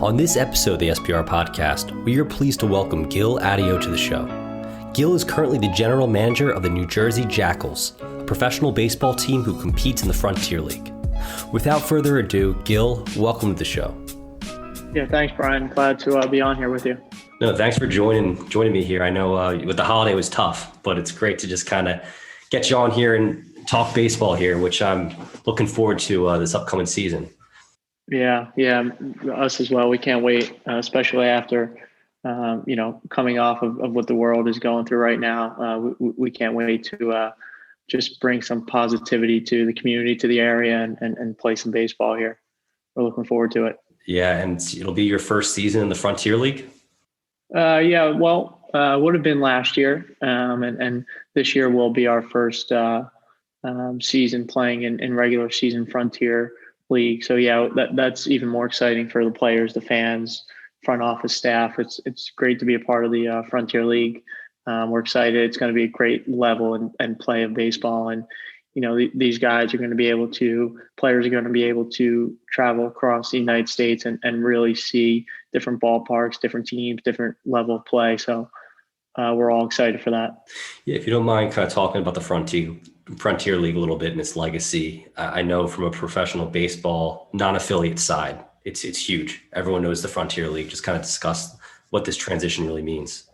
On this episode of the S.B.R. podcast, we are pleased to welcome Gil Addeo to the show. Gil is currently the general manager of the New Jersey Jackals, a professional baseball team who competes in the Frontier League. Without further ado, Gil, welcome to the show. Yeah, thanks, Brian. Glad to be on here with you. No, thanks for joining me here. I know with the holiday it was tough, but it's great to just kind of get you on here and talk baseball here, which I'm looking forward to this upcoming season. Yeah, us as well. We can't wait, especially after, coming off of what the world is going through right now. We can't wait to just bring some positivity to the community, to the area, and play some baseball here. We're looking forward to it. Yeah, and it'll be your first season in the Frontier League? Would have been last year, and this year will be our first season playing in regular season Frontier League. So yeah, that's even more exciting for the players, the fans, front office staff. It's great to be a part of the Frontier League. We're excited. It's going to be a great level and play of baseball. And, these guys are going to be able to, players are going to be able to travel across the United States and really see different ballparks, different teams, different level of play. So we're all excited for that. Yeah, if you don't mind kind of talking about the Frontier League a little bit and its legacy. I know from a professional baseball non-affiliate side, it's huge. Everyone knows the Frontier League. Just kind of discuss what this transition really means.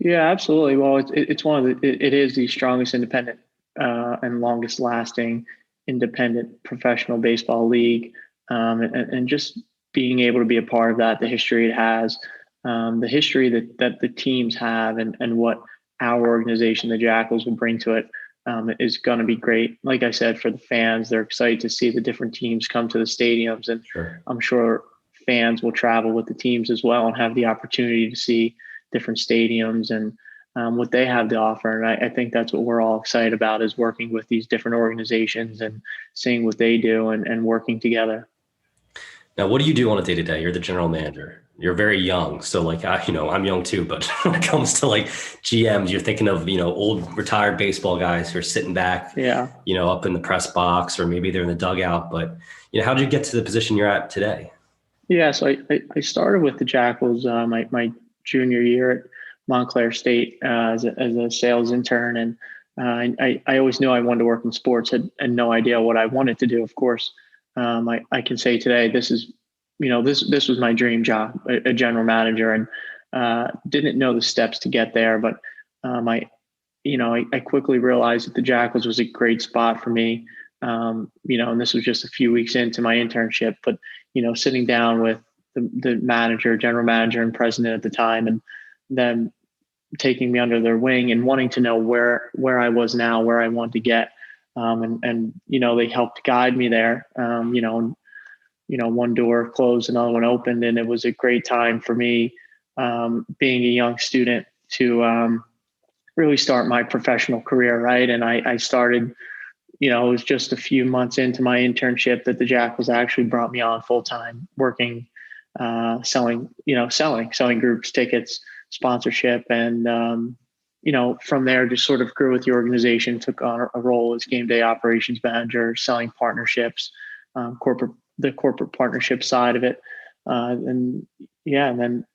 Yeah, absolutely. Well, it is the strongest independent and longest lasting independent professional baseball league. And just being able to be a part of that, the history it has, the history that the teams have and what our organization, the Jackals, will bring to it. Is going to be great. Like I said, for the fans, they're excited to see the different teams come to the stadiums, and sure. I'm sure fans will travel with the teams as well and have the opportunity to see different stadiums and what they have to offer. And I think that's what we're all excited about, is working with these different organizations and seeing what they do and working together. Now, what do you do on a day-to-day? You're the general manager. You're very young. So I'm young too, but when it comes to GMs, you're thinking of, old retired baseball guys who are sitting back, up in the press box, or maybe they're in the dugout. But, how did you get to the position you're at today? Yeah. So I started with the Jackals my junior year at Montclair State as a sales intern. And I always knew I wanted to work in sports, had no idea what I wanted to do. Of course, I can say today, this was my dream job, a general manager, and didn't know the steps to get there. But I quickly realized that the Jackals was a great spot for me. And this was just a few weeks into my internship, but, sitting down with the manager, general manager, and president at the time, and them taking me under their wing and wanting to know where I was now, where I wanted to get. And they helped guide me there. One door closed, another one opened, and it was a great time for me, being a young student, to really start my professional career, right? And I started, it was just a few months into my internship that the Jackals actually brought me on full time, working, selling groups, tickets, sponsorship, and from there just sort of grew with the organization, took on a role as game day operations manager, selling partnerships, the corporate partnership side of it. And then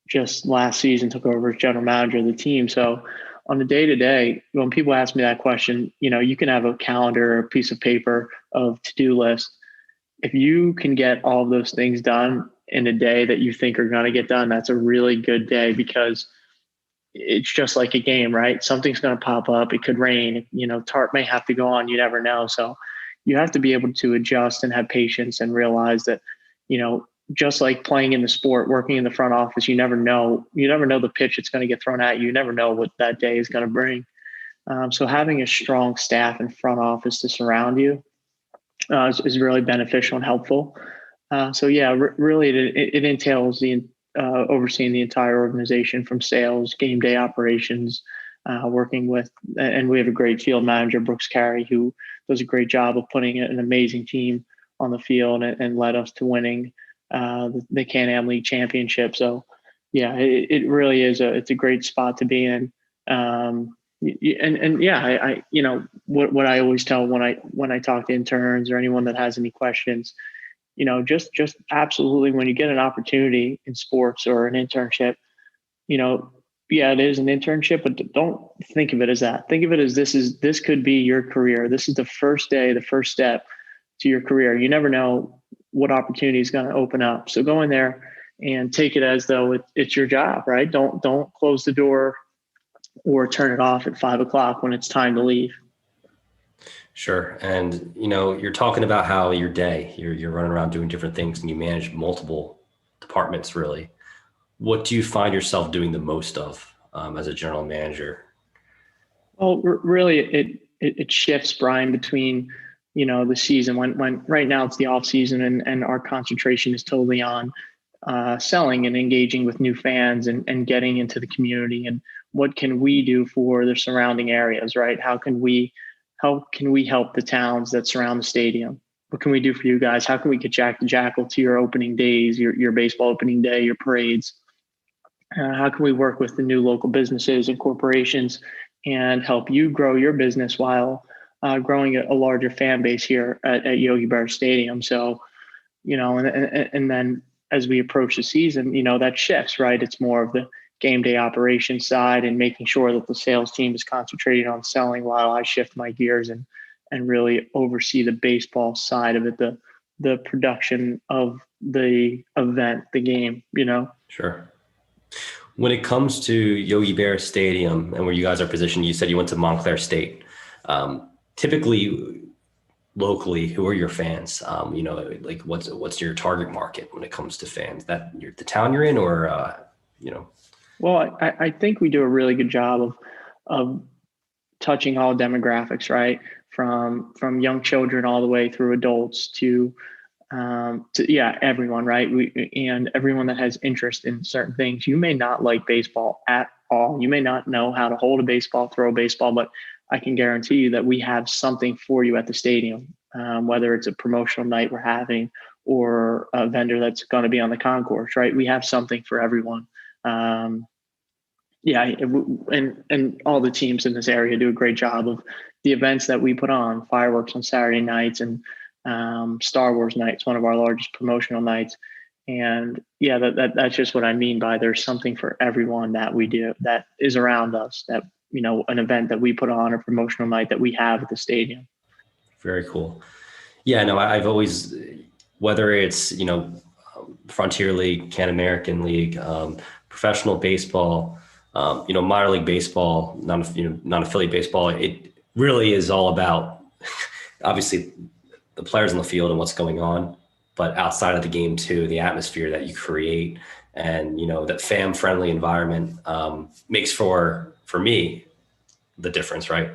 just last season took over as general manager of the team. So on the day-to-day, when people ask me that question, you can have a calendar or a piece of paper of to-do list. If you can get all of those things done in a day that you think are going to get done, that's a really good day, because it's just like a game, right? Something's going to pop up. It could rain, tarp may have to go on. You never know. So you have to be able to adjust and have patience and realize that, just like playing in the sport, working in the front office, you never know the pitch that's going to get thrown at you. You never know what that day is going to bring. So having a strong staff and front office to surround you is really beneficial and helpful. Really it entails overseeing the entire organization, from sales, game day operations, working with, and we have a great field manager, Brooks Carey, who does a great job of putting an amazing team on the field and led us to winning the Can-Am League championship. So yeah, it really is it's a great spot to be in. What I always tell when I talk to interns or anyone that has any questions, just absolutely, when you get an opportunity in sports or an internship, you know, yeah, it is an internship, but don't think of it as that. Think of it as this could be your career. This is the first day, the first step to your career. You never know what opportunity is going to open up. So go in there and take it as though it's your job, right? Don't close the door or turn it off at 5 o'clock when it's time to leave. Sure. And, you're talking about how your day, you're running around doing different things and you manage multiple departments, really. What do you find yourself doing the most of as a general manager? Well, really, it shifts, Brian, between the season when right now it's the off season and our concentration is totally on selling and engaging with new fans and getting into the community and what can we do for the surrounding areas, right? How can we help the towns that surround the stadium? What can we do for you guys? How can we get Jack the Jackal to your opening days, your baseball opening day, your parades? How can we work with the new local businesses and corporations and help you grow your business while growing a larger fan base here at Yogi Berra Stadium? So, and then as we approach the season, that shifts, right? It's more of the game day operation side and making sure that the sales team is concentrated on selling while I shift my gears and really oversee the baseball side of it, the production of the event, the game. Sure. When it comes to Yogi Berra Stadium and where you guys are positioned, you said you went to Montclair State. Typically, locally, who are your fans? Like what's your target market when it comes to fans? That the town you're in, or Well, I think we do a really good job of touching all demographics, right? From young children all the way through adults to yeah, everyone, right? And everyone that has interest in certain things. You may not like baseball at all. You may not know how to hold a baseball, throw a baseball, but I can guarantee you that we have something for you at the stadium, whether it's a promotional night we're having or a vendor that's going to be on the concourse, right? We have something for everyone. Yeah, and all the teams in this area do a great job of the events that we put on, fireworks on Saturday nights and Star Wars nights, one of our largest promotional nights. And yeah, that's just what I mean by there's something for everyone that we do that is around us, that, an event that we put on, a promotional night that we have at the stadium. Very cool. Yeah, no, I've always, whether it's, Frontier League, Can American League, professional baseball, minor league baseball, non-affiliate baseball, it really is all about obviously the players on the field and what's going on, but outside of the game too, the atmosphere that you create and, that fan friendly environment makes for me, the difference, right?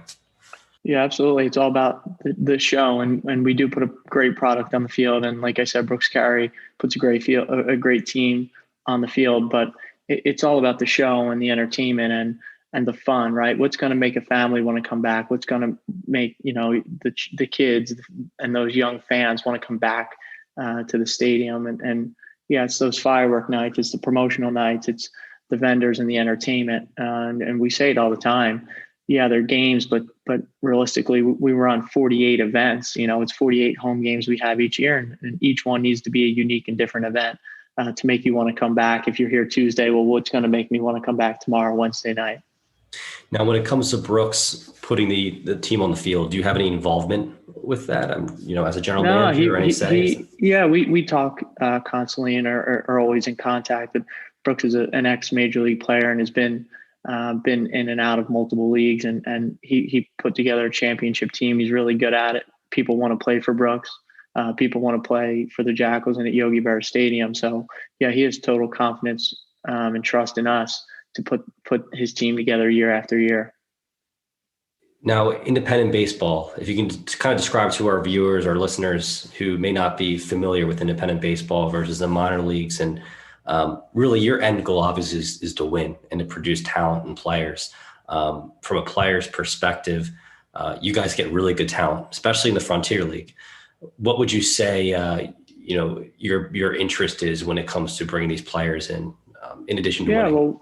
Yeah, absolutely. It's all about the show, and we do put a great product on the field. And like I said, Brooks Carey puts a great team on the field. But it's all about the show and the entertainment and the fun, right? What's going to make a family want to come back? What's going to make the kids and those young fans want to come back to the stadium? And yeah, it's those firework nights, it's the promotional nights, it's the vendors and the entertainment. And we say it all the time. Yeah, they're games, but realistically, we run 48 events. It's 48 home games we have each year, and each one needs to be a unique and different event to make you want to come back. If you're here Tuesday, well, what's going to make me want to come back tomorrow, Wednesday night? Now, when it comes to Brooks putting the team on the field, do you have any involvement with that? As a general manager or any say? Yeah, we talk constantly and are always in contact. But Brooks is an ex-major league player and has been in and out of multiple leagues, and he put together a championship team. He's really good at it. People want to play for Brooks. People want to play for the Jackals and at Yogi Berra Stadium. So yeah, he has total confidence and trust in us to put his team together year after year. Now, independent baseball, if you can kind of describe to our viewers or listeners who may not be familiar with independent baseball versus the minor leagues, and really your end goal obviously is to win and to produce talent and players. From a player's perspective, you guys get really good talent, especially in the Frontier League. What would you say, your interest is when it comes to bringing these players in addition to winning? Well,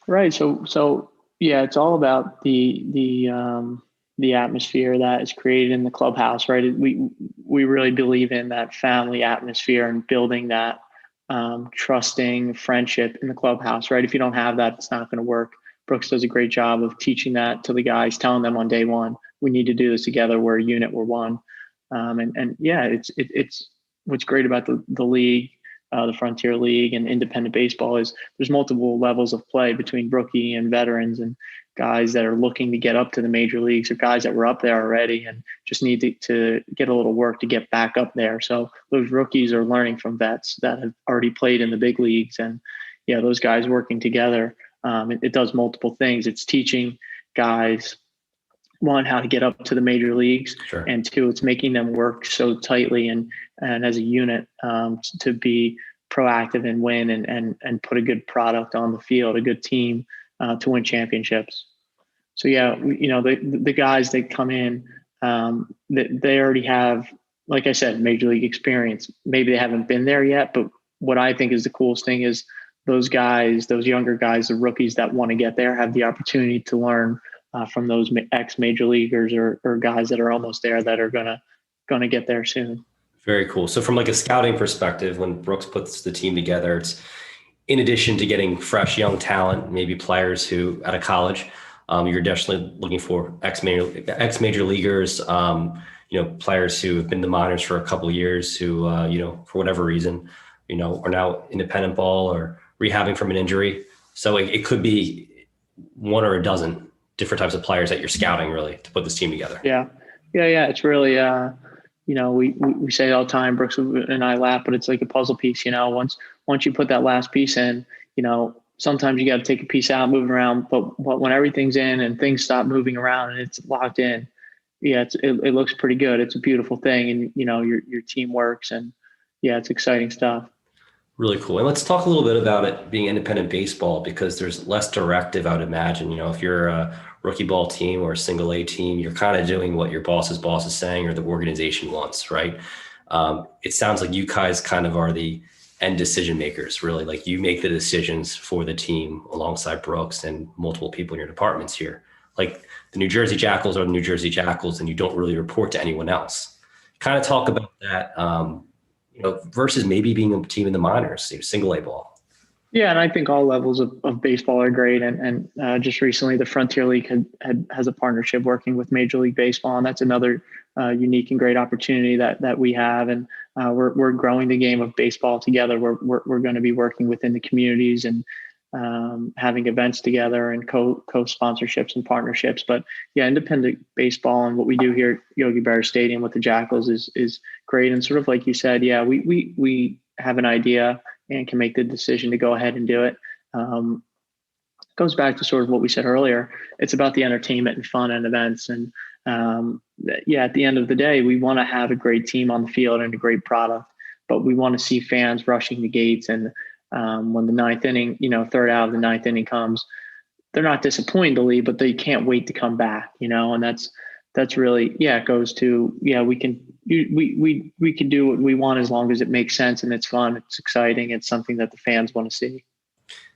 right. So yeah, it's all about the atmosphere that is created in the clubhouse, right? We we really believe in that family atmosphere and building that trusting friendship in the clubhouse, right? If you don't have that, it's not going to work. Brooks does a great job of teaching that to the guys, telling them on day one, we need to do this together. We're a unit, we're one. And yeah, it's what's great about the league, the Frontier League and independent baseball is there's multiple levels of play between rookie and veterans and guys that are looking to get up to the major leagues or guys that were up there already and just need to get a little work to get back up there. So those rookies are learning from vets that have already played in the big leagues. And yeah, those guys working together, it does multiple things. It's teaching guys, one, how to get up to the major leagues, Sure. and two, it's making them work so tightly and as a unit to be proactive and win and put a good product on the field, a good team to win championships. So yeah, the guys that come in, they already have, like I said, major league experience. Maybe they haven't been there yet, but what I think is the coolest thing is those guys, those younger guys, the rookies that want to get there, have the opportunity to learn from those ex-major leaguers or guys that are almost there that are gonna get there soon. Very cool. So from like a scouting perspective, when Brooks puts the team together, it's in addition to getting fresh young talent, maybe players who out of college, you're definitely looking for ex-major leaguers, players who have been in the minors for a couple of years who, for whatever reason, are now independent ball or rehabbing from an injury. So it could be one or a dozen different types of players that you're scouting really to put this team together. Yeah. It's really, we say it all the time, Brooks and I laugh, but it's like a puzzle piece, once you put that last piece in, sometimes you got to take a piece out, move it around, but when everything's in and things stop moving around and it's locked in, yeah, it looks pretty good. It's a beautiful thing. And, your team works and yeah, it's exciting stuff. Really cool. And let's talk a little bit about it being independent baseball because there's less directive, I would imagine. If you're a rookie ball team or a single A team, you're kind of doing what your boss's boss is saying or the organization wants, right? It sounds like you guys kind of are the end decision makers, really. Like you make the decisions for the team alongside Brooks and multiple people in your departments here. Like the New Jersey Jackals are the New Jersey Jackals and you don't really report to anyone else. Kind of talk about that. Versus maybe being a team in the minors, single A ball. Yeah, and I think all levels of baseball are great. And just recently, the Frontier League has a partnership working with Major League Baseball, and that's another unique and great opportunity that we have. And we're growing the game of baseball together. We're going to be working within the communities and having events together and co-sponsorships and partnerships. But yeah, independent baseball and what we do here at Yogi Berra Stadium with the Jackals is great. And sort of like you said, yeah, we have an idea and can make the decision to go ahead and do it. Goes back to sort of what we said earlier. It's about the entertainment and fun and events. And at the end of the day, we want to have a great team on the field and a great product, but we want to see fans rushing the gates. And when the ninth inning, third out of the ninth inning comes, they're not disappointed to leave, but they can't wait to come back, and that's really, it goes to, we can do what we want as long as it makes sense and it's fun, it's exciting, it's something that the fans want to see.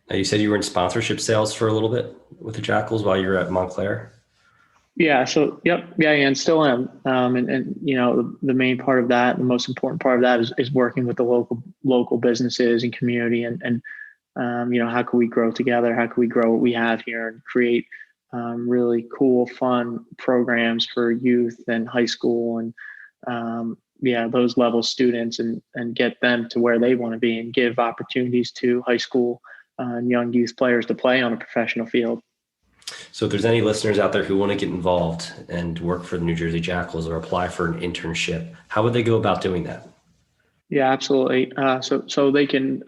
Now you said you were in sponsorship sales for a little bit with the Jackals while you were at Montclair. Yeah. So, yep. Yeah. And still am. And the main part of that, the most important part of that is working with the local businesses and community and how can we grow together? How can we grow what we have here and create really cool, fun programs for youth and high school and, those level students and get them to where they want to be and give opportunities to high school and young youth players to play on a professional field. So if there's any listeners out there who want to get involved and work for the New Jersey Jackals or apply for an internship, how would they go about doing that? Yeah, absolutely. So they can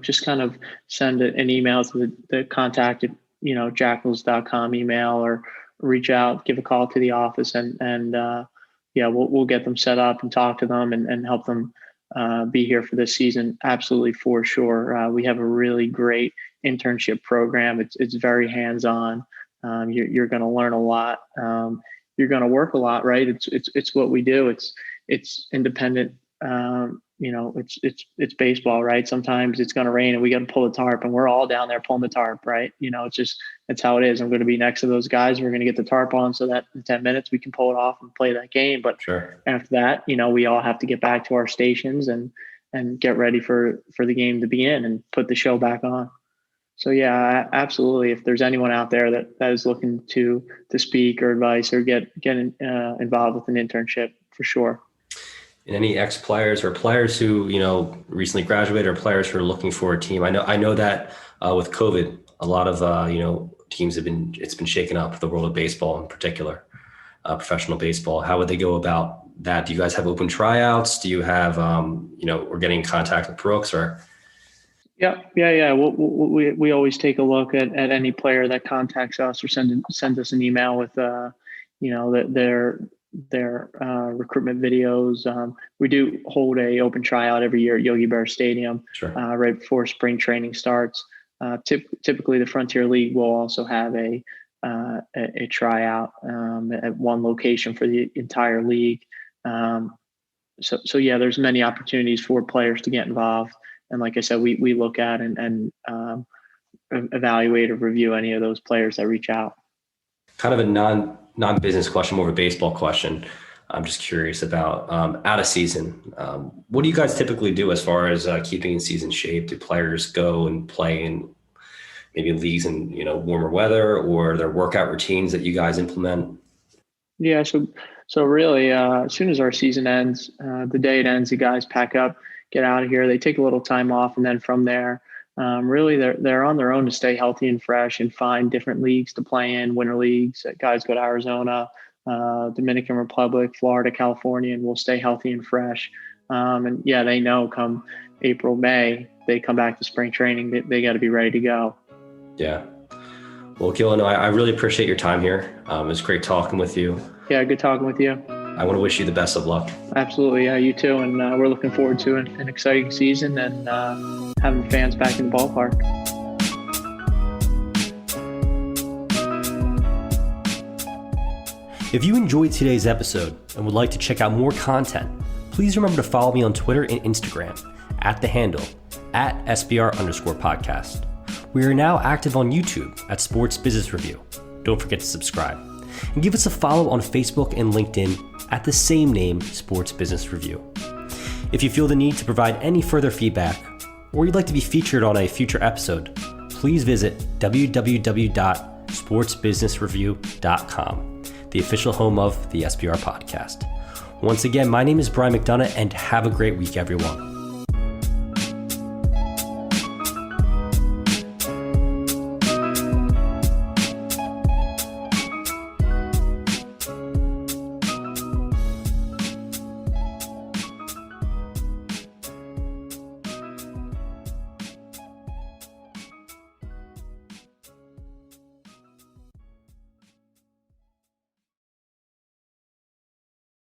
just kind of send an email to the contact at, jackals.com email or reach out, give a call to the office and we'll get them set up and talk to them and help them be here for this season. Absolutely, for sure. We have a really great internship program. It's very hands-on. You're going to learn a lot. You're going to work a lot, right? It's what we do. It's independent it's baseball, right? Sometimes it's going to rain and we got to pull the tarp, and we're all down there pulling the tarp, right? It's how it is. I'm going to be next to those guys. We're going to get the tarp on so that in 10 minutes we can pull it off and play that game. But Sure. after that, we all have to get back to our stations and get ready for the game to begin and put the show back on. So yeah, absolutely. If there's anyone out there that is looking to speak or advice or get involved with an internship, for sure. And any ex-players or players who, recently graduated, or players who are looking for a team? I know that with COVID, a lot of, teams it's been shaken up, the world of baseball in particular, professional baseball. How would they go about that? Do you guys have open tryouts? Do you have, we're getting in contact with Brooks or? Yeah. We always take a look at any player that contacts us or sends us an email with, their recruitment videos. We do hold a open tryout every year at Yogi Berra Stadium, Sure. Right before spring training starts. Typically, the Frontier League will also have a tryout at one location for the entire league. So yeah, there's many opportunities for players to get involved. And like I said, we look at and evaluate or review any of those players that reach out. Kind of a non-business question, more of a baseball question. I'm just curious about out of season. What do you guys typically do as far as keeping in season shape? Do players go and play in maybe leagues in warmer weather, or their workout routines that you guys implement? Yeah, so really, as soon as our season ends, the day it ends, the guys pack up, get out of here. They take a little time off, and then from there, really they're on their own to stay healthy and fresh and find different leagues to play in, winter leagues. Guys go to Arizona, Dominican Republic, Florida, California, and we'll stay healthy and fresh. And yeah, they know come April, May, they come back to spring training, they got to be ready to go. Yeah. Well, Gil, I really appreciate your time here. It was great talking with you. Yeah, good talking with you. I want to wish you the best of luck. Absolutely. Yeah, you too. And we're looking forward to an exciting season and having fans back in the ballpark. If you enjoyed today's episode and would like to check out more content, please remember to follow me on Twitter and Instagram at the handle @SBR_podcast. We are now active on YouTube at Sports Business Review. Don't forget to subscribe. And give us a follow on Facebook and LinkedIn at the same name, Sports Business Review. If you feel the need to provide any further feedback, or you'd like to be featured on a future episode, please visit www.sportsbusinessreview.com, the official home of the SBR podcast. Once again, my name is Brian McDonough, and have a great week, everyone.